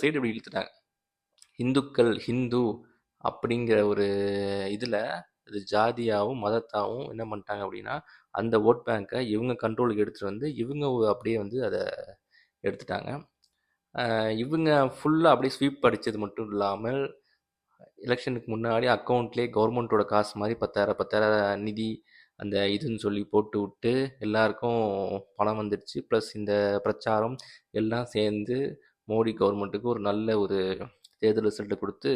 Side இப்படி இழுத்துட்டாங்க. இந்துக்கள், ஹிந்து அப்படிங்கிற ஒரு இதில் இது ஜாதியாகவும் மதத்தாகவும் என்ன பண்ணிட்டாங்க அப்படின்னா, அந்த ஓட் பேங்கை இவங்க கண்ட்ரோலுக்கு எடுத்துகிட்டு வந்து இவங்க அப்படியே வந்து அதை எடுத்துட்டாங்க. இவங்க ஃபுல்லாக அப்படியே ஸ்வீப் அடித்தது மட்டும் இல்லாமல் எலெக்ஷனுக்கு முன்னாடி அக்கௌண்ட்லேயே கவர்மெண்ட்டோட காசு மாதிரி 10,000 நிதி அந்த இதுன்னு சொல்லி போட்டு விட்டு எல்லாருக்கும் பணம் வந்துடுச்சு. ப்ளஸ் இந்த பிரச்சாரம் எல்லாம் சேர்ந்து மோடி கவர்மெண்ட்டுக்கு ஒரு நல்ல ஒரு தேர்தல் ரிசல்ட்டை கொடுத்து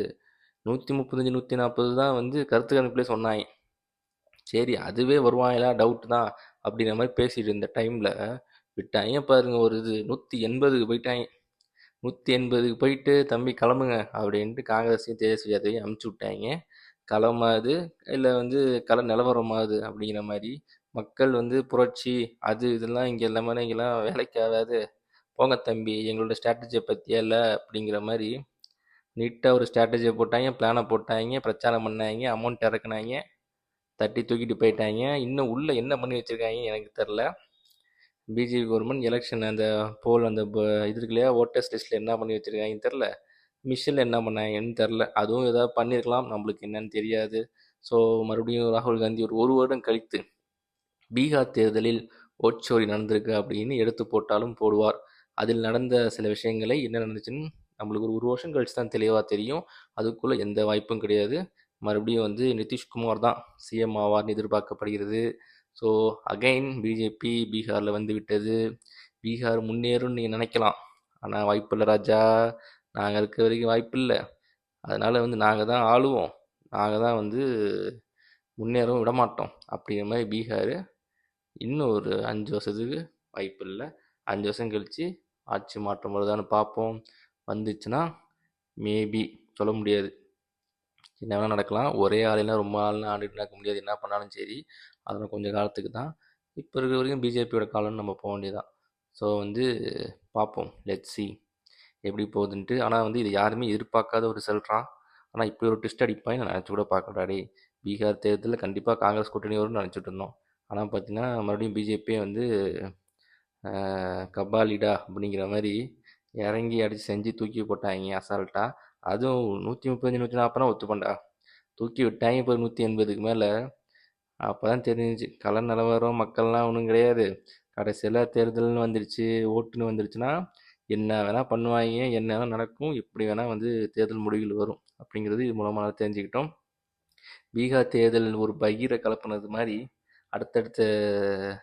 135 140 தான் வந்து கருத்து கணிப்புலேயே சொன்னாங்க. சரி அதுவே வருவாங்களா டவுட் தான் அப்படிங்கிற மாதிரி பேசிட்டு இருந்த டைமில் விட்டாங்க பாருங்க ஒரு இது 180க்கு போயிட்டாங்க. 180க்கு போயிட்டு தம்பி கிளம்புங்க அப்படின்ட்டு காங்கிரஸையும் தேஜஸ்வி யாதவையும் அமுச்சு விட்டாங்க. களமாது இல்லை வந்து கள நிலவரமாது அப்படிங்கிற மாதிரி மக்கள் வந்து புரட்சி அது இதெல்லாம் இங்கே எல்லாமே இங்கெல்லாம் வேலைக்கு ஆகாது, போங்க தம்பி எங்களோட ஸ்ட்ராட்டஜியை பற்றியே இல்லை அப்படிங்கிற மாதிரி நீட்டாக ஒரு ஸ்ட்ராட்டஜியை போட்டாங்க, பிளானை போட்டாங்க, பிரச்சாரம் பண்ணாங்க, அமௌண்ட் இறக்குனாங்க, தட்டி தூக்கிட்டு போயிட்டாங்க. இன்னும் உள்ளே என்ன பண்ணி வச்சுருக்காங்க எனக்கு தெரில. பிஜேபி கவர்மெண்ட் எலெக்ஷன் அந்த போல் அந்த இது இருக்கு இல்லையா, ஓட்டர்ஸ் லிஸ்ட்டில் என்ன பண்ணி வச்சுருக்காங்கன்னு தெரில, மிஷினில் என்ன பண்ணாங்கன்னு தெரில. அதுவும் ஏதாவது பண்ணியிருக்கலாம், நம்மளுக்கு என்னன்னு தெரியாது. ஸோ மறுபடியும் ராகுல் காந்தி ஒரு வருடம் கழித்து பீகார் தேர்தலில் ஓட்சோரி நடந்திருக்கு அப்படின்னு எடுத்து போட்டாலும் போடுவார். அதில் நடந்த சில விஷயங்களை என்ன நடந்துச்சுன்னு நம்மளுக்கு ஒரு வருஷம் கழிச்சு தான் தெளிவாக தெரியும். அதுக்குள்ளே எந்த வாய்ப்பும் கிடையாது. மறுபடியும் வந்து நிதிஷ்குமார் தான் சிஎம் ஆவார்னு எதிர்பார்க்கப்படுகிறது. ஸோ அகைன் பிஜேபி பீகாரில் வந்து விட்டது. பீகார் முன்னேறும்னு நீங்கள் நினைக்கலாம், ஆனால் வாய்ப்பில்லை ராஜா. நாங்கள் இருக்க வரைக்கும் வாய்ப்பில்லை. அதனால் வந்து நாங்கள் தான் ஆளுவோம், நாங்கள் தான் வந்து முன்னேறவும் விடமாட்டோம் அப்படிங்கிற மாதிரி பீகார் இன்னும் ஒரு 5 வருஷத்துக்கு வாய்ப்பு இல்லை. 5 வருஷம் கழித்து ஆட்சி மாற்றம் வருதான்னு பார்ப்போம். வந்துச்சுன்னா மேபி சொல்ல முடியாது, என்ன வேணால் நடக்கலாம். ஒரே ஆளெல்லாம் ரொம்ப ஆள்லாம் ஆண்டுட்டு நடக்க முடியாது, என்ன பண்ணாலும் சரி. அதெல்லாம் கொஞ்சம் காலத்துக்கு தான். இப்போ இருக்கிற வரைக்கும் பிஜேபியோட காலம்னு நம்ம போக வேண்டியதான். ஸோ வந்து பார்ப்போம், லெட்ஸ் சி எப்படி போகுதுன்ட்டு. ஆனால் வந்து இது யாருமே எதிர்பார்க்காத ஒரு ரிசல்ட்றான். ஆனால் இப்படி ஒரு ட்விஸ்ட் அடிப்பாங்க நான் நினச்சி கூட பார்க்கடாடி. பீகார் தேர்தலில் கண்டிப்பாக காங்கிரஸ் கூட்டணி வரும்னு நினச்சிட்டு இருந்தோம். ஆனால் பார்த்தீங்கன்னா மறுபடியும் பிஜேபியே வந்து கபாலிடா அப்படிங்கிற மாதிரி இறங்கி அடித்து செஞ்சு தூக்கி போட்டாங்க அசால்ட்டாக. அதுவும் 135 140 ஒத்துப்பண்டா, தூக்கி விட்டாங்க இப்போ 180க்கு மேலே. அப்போ தான் தெரிஞ்சிச்சு கள நிலவரம், மக்கள்லாம் ஒன்றும் கிடையாது. கடைசியில் தேர்தல்னு வந்துடுச்சு, ஓட்டுன்னு வந்துடுச்சுன்னா என்ன வேணால் பண்ணுவாங்க, என்ன வேணால் நடக்கும், எப்படி வேணால் வந்து தேர்தல் முடிவுகள் வரும் அப்படிங்கிறது இது மூலமாக தெரிஞ்சுக்கிட்டோம். பீகார் தேர்தல் ஒரு பகீரை கலப்புனது மாதிரி அடுத்தடுத்த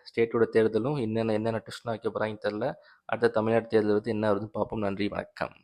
ஸ்டேட்டோட தேர்தலும் என்னென்ன ட்விஸ்ட்லாம் வைக்க போகிறாங்கன்னு தெரில. அடுத்த தமிழ்நாடு தேர்தல் வந்து என்ன வருதுன்னு பார்ப்போம். நன்றி, வணக்கம்.